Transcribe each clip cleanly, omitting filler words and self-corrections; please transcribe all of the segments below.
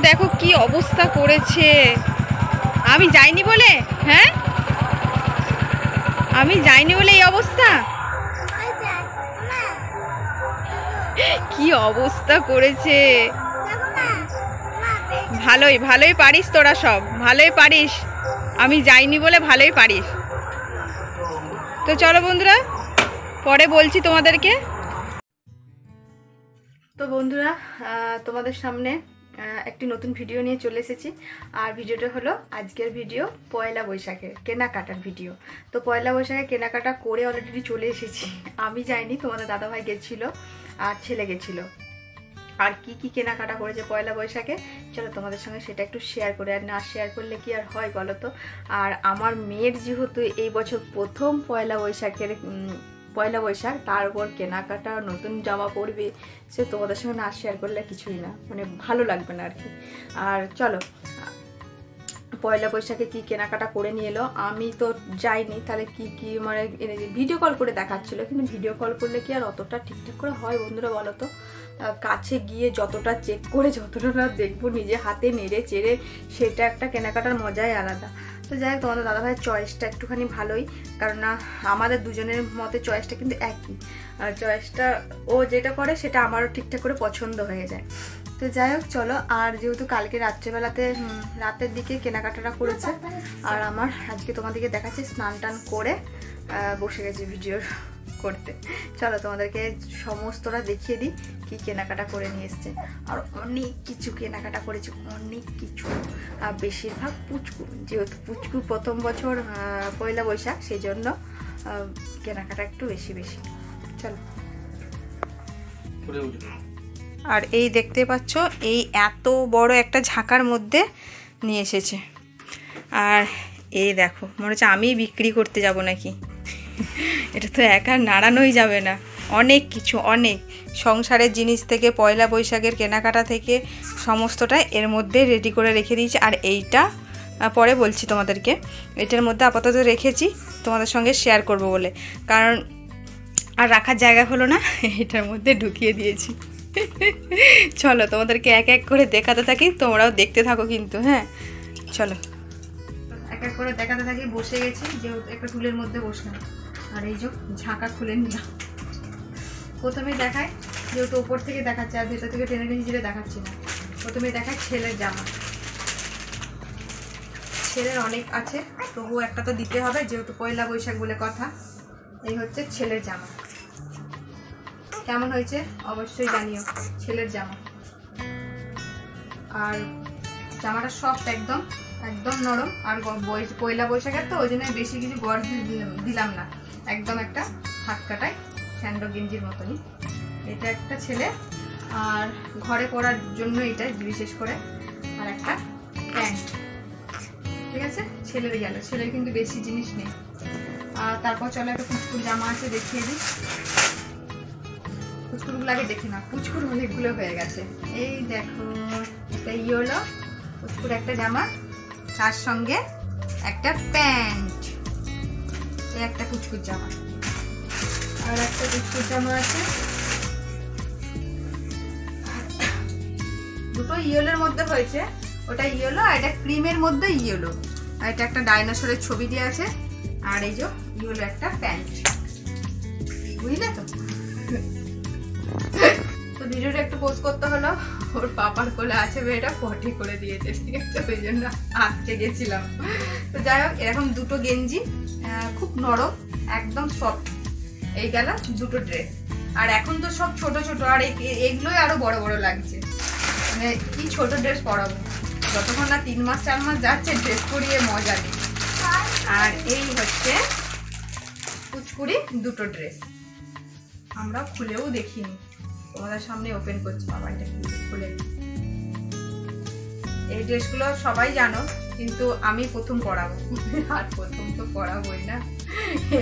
দেখো কি অবস্থা করেছে। আমি যাইনি বলে, হ্যাঁ আমি যাইনি বলে এই অবস্থা। কি অবস্থা করেছে। ভালোই ভালোই পারিস তোরা, সব ভালোই পারিস। আমি যাইনি বলে ভালোই পারিস। তো চলো বন্ধুরা, পরে বলছি তোমাদেরকে। তো বন্ধুরা, তোমাদের সামনে একটি নতুন ভিডিও নিয়ে চলে এসেছি। আর ভিডিওটা হলো আজকের ভিডিও পয়লা বৈশাখের কেনাকাটার ভিডিও। তো পয়লা বৈশাখে কেনাকাটা করে অলরেডি চলে এসেছি। আমি যাইনি, তোমাদের দাদাভাই গেছিলো আর ছেলে গেছিলো। আর কি কি কেনাকাটা করেছে পয়লা বৈশাখে চলো তোমাদের সঙ্গে সেটা একটু শেয়ার করে। আর না শেয়ার করলে কি আর হয় বলো তো। আর আমার মেয়ের যেহেতু এই বছর প্রথম পয়লা বৈশাখ, তার উপর কেনাকাটা, নতুন জামা পরবে, সে তোমাদের সঙ্গে না শেয়ার করলে কিছুই না, মানে ভালো লাগবে না আর কি। আর চলো পয়লা বৈশাখে কি কেনাকাটা করে নিয়ে এলো। আমি তো যাইনি, তাহলে কি কি মানে ভিডিও কল করে দেখাচ্ছিল, কিন্তু ভিডিও কল করলে কি আর অতটা ঠিকঠাক করে হয় বন্ধুরা বলো তো। কাছে গিয়ে যতটা চেক করে যতটা না দেখবো নিজে হাতে নেড়ে চেড়ে, সেটা একটা কেনাকাটার মজাই আলাদা। তো যাই হোক, তোমাদের দাদাভাইয়ের চয়েসটা একটুখানি ভালোই, কারণ না আমাদের দুজনের মতে চয়েসটা কিন্তু একই। আর চয়েসটা ও যেটা করে সেটা আমারও ঠিকঠাক করে পছন্দ হয়ে যায়। তো যাই হোক চলো। আর যেহেতু কালকে রাতের দিকে কেনাকাটাটা করেছে, আর আমার আজকে তোমাদেরকে দেখাচ্ছি স্নান টান করে বসে গেছি ভিডিও করতে। চলো তোমাদেরকে সমস্তটা দেখিয়ে দিই কি কেনাকাটা করে নিয়ে এসছে। আর অনেক কিছু কেনাকাটা করেছে, অনেক কিছু। আর বেশিরভাগ পুচকু, যেহেতু পুচকু প্রথম বছর পয়লা বৈশাখ, সেই জন্য কেনাকাটা একটু বেশি। চলো। আর এই দেখতে পাচ্ছ, এই এত বড় একটা ঝাঁকার মধ্যে নিয়ে এসেছে। আর এই দেখো, মনে হচ্ছে আমি বিক্রি করতে যাব নাকি। এটা তো একা নাড়ানোই যাবে না। অনেক কিছু, অনেক সংসারের জিনিস থেকে পয়লা বৈশাখের কেনাকাটা থেকে সমস্তটা এর মধ্যে রেডি করে রেখে দিয়েছি। আর এইটা পরে বলছি তোমাদেরকে, এটার মধ্যে আপাতত রেখেছি তোমাদের সঙ্গে শেয়ার করব বলে, কারণ আর রাখার জায়গা হলো না, এটার মধ্যে ঢুকিয়ে দিয়েছি। চলো তোমাদেরকে এক এক করে দেখাতে থাকি, তোমরাও দেখতে থাকো কিন্তু। হ্যাঁ চলো, এক এক করে দেখাতে থাকি। বসে গেছি, যেহেতু একটা টুলের মধ্যে বসলাম। আর এই যে ঝাঁকা খুলে নিলাম। প্রথমেই দেখায়, যেহেতু ওপর থেকে দেখাচ্ছে আর ভেতর থেকে টেনে টেনে দেখাচ্ছি না, প্রথমেই দেখায় ছেলের জামা। ছেলের অনেক আছে, তবুও একটা তো দিতে হবে, যেহেতু পয়লা বৈশাখ বলে কথা। এই হচ্ছে ছেলের জামা। কেমন হয়েছে অবশ্যই জানিও, ছেলের জামা। আর জামাটা সফট, একদম নরম। আর পয়লা বৈশাখের তো ওই জন্য বেশি কিছু গড় দিলাম না, একদম একটা হাত কাটায় স্যান্ডো গেঞ্জির মতনই। এটা একটা ছেলে, আর ঘরে পরার জন্য এটা বিশেষ করে। আর একটা প্যান্ট, ঠিক আছে। ছেলের গেল, ছেলের কিন্তু বেশি জিনিস নেই। আর তারপর চলো একটা পুচকুর জামা আছে, দেখিয়ে দিই। পুচকুরগুলো আগে দেখি না, পুচকুর অনেকগুলো হয়ে গেছে। এই দেখো, এটা ইয়েলো পুচকুর একটা জামা, তার সঙ্গে একটা প্যান্ট। এই একটা পুচকুর জামা। আর একটা পুচকুর জামা আছে, দুটো ইয়েলোর মধ্যে হয়েছে। ওটা ইয়েলো, আর এটা ক্রিমের মধ্যে ইয়েলো। আর এটা একটা ডাইনোসরের ছবি দিয়ে আছে। আর এই যে ইয়েলো একটা প্যান্ট, বুঝলে তো। তো ভিডিওটা একটু পোস্ট করতে হলো, ওর পাপার কোলে আছে মেয়েটা, পটি করে দিয়েছে, ঠিক আছে, ওই জন্য আজকে গেছিলাম। তো যাই হোক, এরকম দুটো গেঞ্জি, খুব নরম, একদম সফট। এই গেল দুটো ড্রেস। আর এখন তো সব ছোট ছোট, আর এগুলোই আরো বড় বড় লাগছে। মানে কি ছোট ড্রেস পরাবো, যতক্ষণ না 3 মাস 4 মাস যাচ্ছে ড্রেস পরিয়ে মজা নেই। আর এই হচ্ছে পুচকুরি দুটো ড্রেস, আমরা খুলেও দেখিনি, তোমাদের সামনে ওপেন করছি। বাবা এটা খুলে, এই ড্রেসগুলো সবাই জানো, কিন্তু আমি প্রথম পরাবো। আর প্রথম তো পরাবোই না।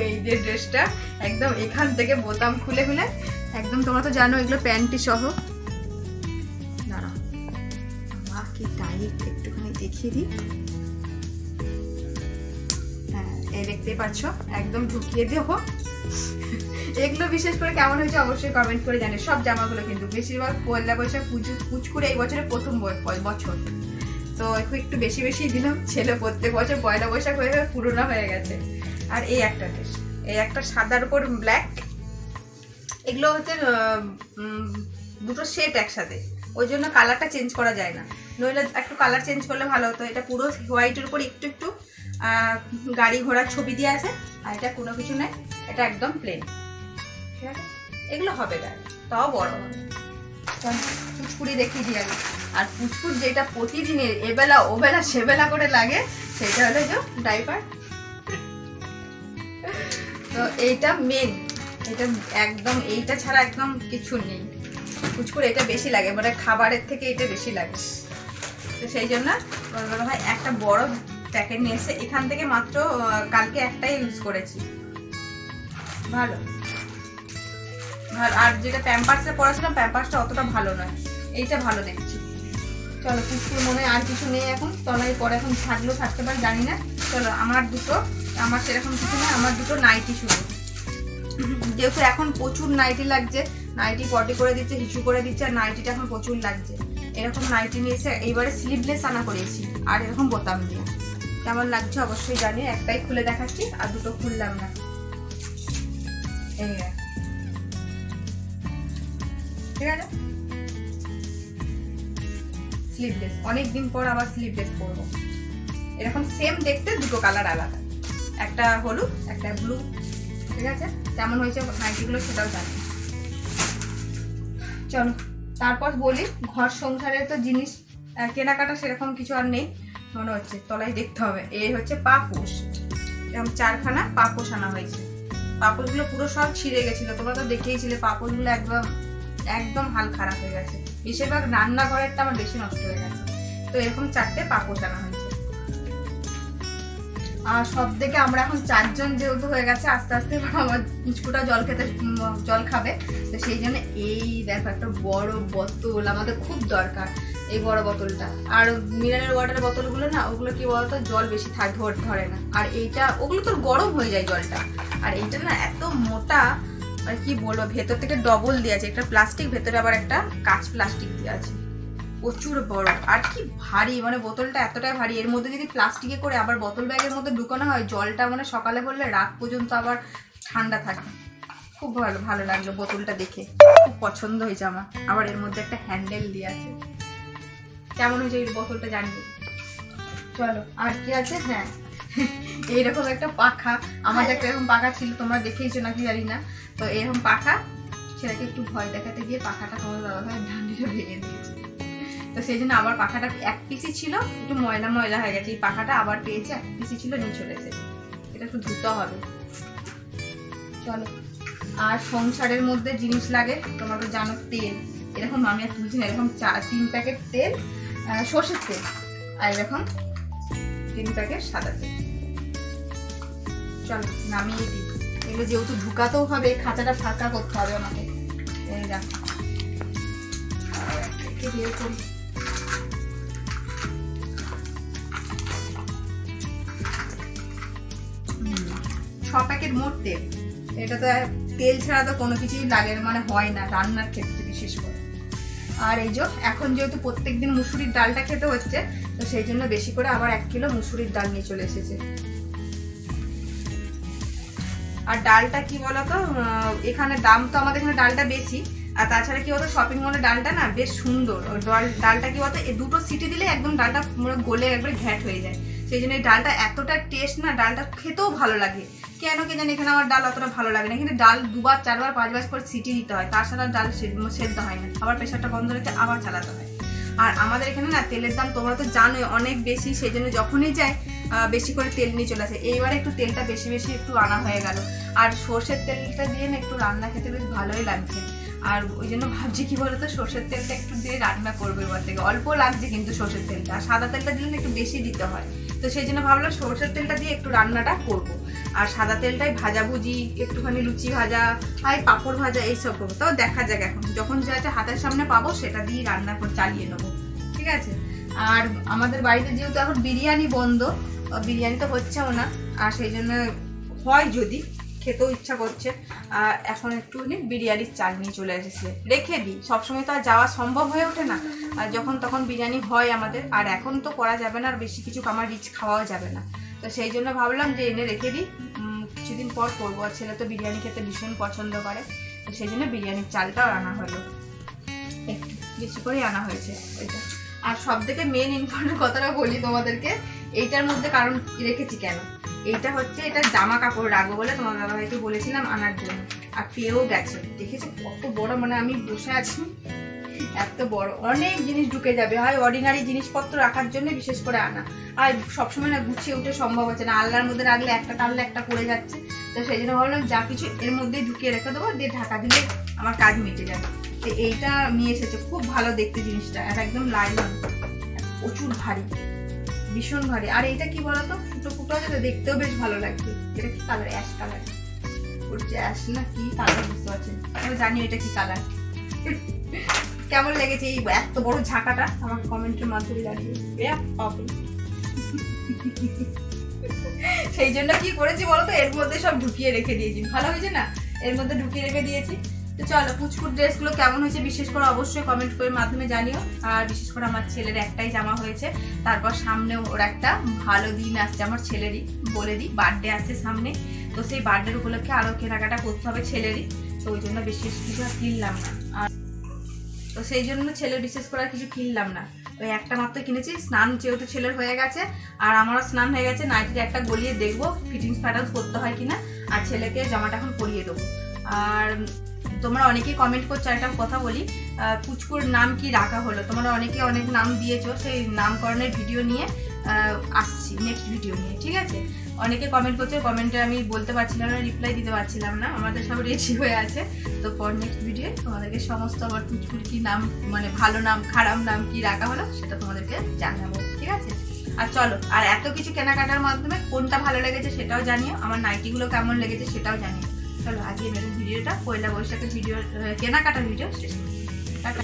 এই যে ড্রেসটা একদম এখান থেকে বোতাম খুলে খুলে একদম, তোমরা তো জানো এগুলো প্যান্টি সহ। দাঁড়াও, মা কি টাইট, একটুখানি দেখিয়ে দিই। হ্যাঁ, এই দেখতে পাচ্ছ, একদম ঢুকিয়ে দেবো। এগুলো বিশেষ করে কেমন হয়েছে অবশ্যই কমেন্ট করে জানে। সব জামাগুলো কিন্তু বেশিরভাগ পয়লা বৈশাখ পুচকুরে এই বছরের প্রথম বছর, তো একটু বেশি বেশি দিলাম। ছেলে প্রত্যেক বছর পয়লা বৈশাখ হয়ে পুরোনো হয়ে গেছে। আর এই একটা ড্রেস, এই একটা সাদার উপর ব্ল্যাক, এগুলো হচ্ছে দুটো সেট একসাথে, ওই জন্য কালারটা চেঞ্জ করা যায় না, নইলে একটু কালার চেঞ্জ করলে ভালো হতো। এটা পুরো হোয়াইটের উপর একটু একটু গাড়ি ঘোড়ার ছবি দিয়ে আছে, আর এটা কোনো কিছু নেই, এটা একদম প্লেন। ঠিক আছে, এগুলো হবে গায়ে, তাও বড় হবে। পুচকুড়ি দেখিয়ে দিয়ে আগে। আর পুচকুর যেটা প্রতিদিনের এবেলা ওবেলা সেবেলা করে লাগে সেটা হলো যে ডাইপার। তো এইটা মেন, এটা একদম এইটা ছাড়া একদম কিছু নেই। পুচকুর এটা বেশি লাগে, মানে খাবারের থেকে এটা বেশি লাগে। তো সেই জন্য বলা হয় একটা বড় প্যাকেট নিয়ে এসে, এখান থেকে মাত্র কালকে একটাই ইউজ করেছি, ভালো। আর যেটা প্যাম্পার্সে পড়াছিলাম, প্যাম্পার্সটা অতটা ভালো নয়, এইটা ভালো দেখছি। চলো, পুচকুর মনে হয় আর কিছু নেই এখন, তলায় পরে এখন থাকলেও থাকতে পারে জানি না। চলো, আমার সেরকম কিছু নেই, আমার দুটো নাইটি শুরু। যেহেতু এখন প্রচুর নাইটি লাগছে, নাইটি পটি করে দিচ্ছে, হিচু করে দিচ্ছে, আর নাইটিটা এখন প্রচুর লাগছে। এরকম নাইটি নিয়েছে, এইবারে স্লিভলেস আনা করেছি, আর এরকম বোতাম দিয়ে। কেমন লাগছে অবশ্যই জানি। একটাই খুলে দেখাচ্ছি, আর দুটো খুললাম না। এই ঠিক আছে, স্লিভলেস, অনেকদিন পর আবার স্লিভলেস পরবো। এরকম সেম দেখতে, দুটো কালার আলাদা, একটা হলুদ একটা ব্লু। ঠিক আছে, কেমন হয়েছে নাইটিগুলো সেটাও জানি। চলো, তারপর বলি, ঘর সংসারের তো জিনিস কেনাকাটা সেরকম কিছু আর নেই মনে হচ্ছে, তলায় দেখতে হবে। এই হচ্ছে পাপোশ, এরকম 4খানা পাপোশ আনা হয়েছে। পাপোশগুলো পুরো সব ছিঁড়ে গেছিল, তোমরা তো দেখেইছিলে। পাপোশগুলো একদম হাল খারাপ হয়ে গেছে, বেশিরভাগ রান্নাঘরেরটা আমার বেশি নষ্ট হয়ে গেছে। তো এরকম 4টে পাপোশ আনা হয়েছে। আর সব থেকে আমরা এখন 4 জন যেহেতু হয়ে গেছে, আস্তে আস্তে আমার পুচকুটা জল খাবে, তো সেই জন্য এই দেখো একটা বড় বোতল আমাদের খুব দরকার, এই বড় বোতলটা। আর মিনারেল ওয়াটারের বোতলগুলো না, ওগুলো কি বলতো জল বেশি ধরে না, আর এইটা ওগুলো তো গরম হয়ে যায় জলটা। আর এইটা না এত মোটা, আর কি বলবো, ভেতর থেকে ডবল দিয়ে আছে, একটা প্লাস্টিক, ভেতরে আবার একটা কাঁচ প্লাস্টিক দিয়ে আছে, প্রচুর বড়। আর কি ভারী, মানে বোতলটা এতটাই ভারী, এর মধ্যে যদি প্লাস্টিকে করে আবার বোতল ব্যাগের মধ্যে ঢুকানো হয়, জলটা মানে সকালে বললে রাত পর্যন্ত আবার ঠান্ডা থাকে। খুব ভালো লাগলো বোতলটা দেখে, খুব পছন্দ হয়েছে আমার। আবার এর মধ্যে একটা হ্যান্ডেল দিয়ে আছে। কেমন হয়েছে এই বোতলটা জানবে। চলো, আর কি আছে, হ্যাঁ এইরকম একটা পাখা, আমাদের একটা এরকম পাখা ছিল, তোমরা দেখেইছো নাকি জানি না। তো এরকম পাখা, সেটাকে একটু ভয় দেখাতে গিয়ে পাখাটা তোমার দাদা ভাই ডান্ডিটা ভেঙে দিয়েছে। তো সেই জন্য আবার পাখাটা 1 পিসই ছিল, একটু ময়লা হয়ে গেছে। এই পাখাটা আবার পেয়েছে, 1 পিসই ছিল, নিয়ে চলে এসেছে। এটা একটু ধুতে হবে। চলো, আর সংসারের মধ্যে জিনিস লাগে, তোমরা তো জানো, তেল। এরকম আমি আর তুলছি না, এরকম 3 প্যাকেট তেল, সর্ষের তেল, আর এরকম 3 প্যাকেট সাদা তেল। চলো, নামিয়ে দিই। এগুলো যেহেতু ঢুকাতেও হবে, খাঁচাটা ফাঁকা করতে হবে আমাকে। এই দেখো, বের করি। 6 প্যাকেট মোট তেল। এটা তো তেল ছাড়া তো কোনো কিছুই লাগে, মানে হয় না রান্নার ক্ষেত্রে বিশেষ করে। আর এই যে এখন যেহেতু প্রত্যেকদিন মুসুরির ডালটা খেতে হচ্ছে, তো সেই জন্য বেশি করে আবার 1 কিলো মুসুরির ডাল নিয়ে চলে এসেছে। আর ডালটা কি বলতো, এখানে দাম তো আমাদের এখানে ডালটা বেশি, আর তাছাড়া কি বলতো শপিং মলে ডালটা না বেশ সুন্দর। ডালটা কি বলতো, 2টো সিটি দিলে একদম ডালটা গলে একবারে ঘ্যাট হয়ে যায়। সেই জন্য এই ডালটা এতটা টেস্ট না, ডালটা খেতেও ভালো লাগে। কেন কে জানি এখানে আমার ডাল অতটা ভালো লাগে না, কিন্তু ডাল 2বার 4বার 5বার করে সিটি দিতে হয়, তার সাথে ডাল সেদ্ধ হয় না, আবার প্রেশারটা বন্ধ রেখে আবার চালাতে হয়। আর আমাদের এখানে না তেলের দাম তোমরা তো জানোই অনেক বেশি, সেই জন্য যখনই যাই বেশি করে তেল নিয়ে চলে আসে। এইবারে একটু তেলটা বেশি একটু আনা হয়ে গেল। আর সর্ষের তেলটা দিয়ে না একটু রান্না খেতে বেশ ভালোই লাগছে। আর ওই জন্য ভাবছি কি বলতো, সর্ষের তেলটা একটু দিয়ে রান্না করবো এবার থেকে। অল্প লাগছে কিন্তু সর্ষের তেলটা, আর সাদা তেলটা দিলে একটু বেশি দিতে হয়। তো সেই জন্য ভাবলাম সর্ষের তেলটা দিয়ে একটু রান্নাটা করবো, আর সাদা তেলটাই ভাজাভুজি, একটুখানি লুচি ভাজা, আর পাঁপড় ভাজা এইসব করবো। তাও দেখা যাক, এখন যখন যা হাতের সামনে পাবো সেটা দিয়ে রান্না করে চালিয়ে নেবো। ঠিক আছে। আর আমাদের বাড়িতে যেহেতু এখন বিরিয়ানি বন্ধ, বিরিয়ানি তো হচ্ছেও না, আর সেই জন্য হয় যদি খেতেও ইচ্ছা করছে। আর এখন একটুখানি বিরিয়ানির চাল নিয়ে চলে এসেছে, রেখে দিই, সবসময় তো আর যাওয়া সম্ভব হয়ে ওঠে না, আর যখন তখন বিরিয়ানি হয় আমাদের, আর এখন তো করা যাবে না, আর বেশি কিছু আমার রিচ খাওয়াও যাবে না, তো সেই জন্য ভাবলাম যে এনে রেখে দিই, কিছুদিন পর করবো। আর ছেলে তো বিরিয়ানি খেতে ভীষণ পছন্দ করে, তো সেই জন্য বিরিয়ানির চালটাও আনা হলো, একটু বেশি করেই আনা হয়েছে ওইটা। আর সব থেকে মেন ইম্পর্টেন্ট কথাটা বলি তোমাদেরকে, এইটার মধ্যে কারণ রেখেছি কেন, এইটা হচ্ছে এটা জামা কাপড় রাখবো বলে তোমার দাদাভাইকে বলেছিলাম আনার জন্য, আর পেয়েও গেছে। দেখেছি কত বড়, মানে আমি বসে আছি এত বড়, অনেক জিনিস ঢুকে যাবে, হয় অর্ডিনারি জিনিসপত্র রাখার জন্য বিশেষ করে আনা, আর সবসময় না গুছিয়ে উঠে সম্ভব হচ্ছে না, আলনার মধ্যে রাখলে একটা টানলে একটা পড়ে যাচ্ছে, তো সেই জন্য ভাবলাম যা কিছু এর মধ্যে ঢুকিয়ে রেখে দেবো, দিয়ে ঢাকা দিলে আমার কাজ মিটে যাবে। তো এইটা নিয়ে এসেছে, খুব ভালো দেখতে জিনিসটা, এটা একদম লাইলন, প্রচুর ভারী, ভীষণ ভারী। আর এইটা কি বলতো, ফুটো ফুটো আছে, দেখতেও বেশ ভালো লাগছে। এটা কি কালার? অ্যাশ কালার, বলছে অ্যাশ না কি কালার বুঝতে পারছেন, আমি জানি এটা কি কালার। কেমন লেগেছে এই এত বড় ঝাঁকাটা আমাকে কমেন্টের মাধ্যমে জানিয়ে। সেই জন্য কি করেছি বলতো, এর মধ্যে সব ঢুকিয়ে রেখে দিয়েছি, ভালো হয়েছে না, এর মধ্যে ঢুকিয়ে রেখে দিয়েছি। তো চলো, পুচকুর ড্রেসগুলো কেমন হয়েছে বিশেষ করে অবশ্যই কমেন্ট করে মাধ্যমে জানিও। আর বিশেষ করে আমার ছেলের একটাই জামা হয়েছে, তারপর সামনে ওর একটা ভালো দিন আসছে, আমার ছেলেরই বলে দিই, বার্থডে আসছে সামনে, তো সেই বার্থডের উপলক্ষে আরো কেনাকাটা করতে হবে ছেলেরই, তো ওই জন্য বিশেষ কিছু আর কিনলাম না, আর তো সেই জন্য ছেলের বিশেষ করে আর কিছু কিনলাম না, ওই একটা মাত্র কিনেছি। স্নান যেহেতু ছেলের হয়ে গেছে আর আমারও স্নান হয়ে গেছে, নাইটিতে একটা গলিয়ে দেখবো ফিটিংস প্যাটার্ন করতে হয় কিনা, আর ছেলেকে জামাটা এখন পরিয়ে দেবো। আর তোমরা অনেকেই কমেন্ট করছো, একটা কথা বলি, পুচকুর নাম কি রাখা হলো, তোমরা অনেকে অনেক নাম দিয়েছো, সেই নামকরণের ভিডিও নিয়ে আসছি নেক্সট ভিডিও নিয়ে, ঠিক আছে? অনেকে কমেন্ট করছে, কমেন্টে আমি বলতে পারছিলাম না, রিপ্লাই দিতে পারছিলাম না, আমাদের সব রেডি হয়ে আছে, তো পর নেক্সট ভিডিও তোমাদেরকে সমস্ত আমার পুচকুর কি নাম, মানে ভালো নাম খারাপ নাম কি রাখা হলো সেটা তোমাদেরকে জানাবো, ঠিক আছে? আর চলো, আর এত কিছু কেনাকাটার মাধ্যমে কোনটা ভালো লেগেছে সেটাও জানিও, আমার নাইটিগুলো কেমন লেগেছে সেটাও জানিও। চলো আজকে ভিডিওটা পয়লা বৈশাখের ভিডিও, কেনাকাটার ভিডিও শেষ। টাটা।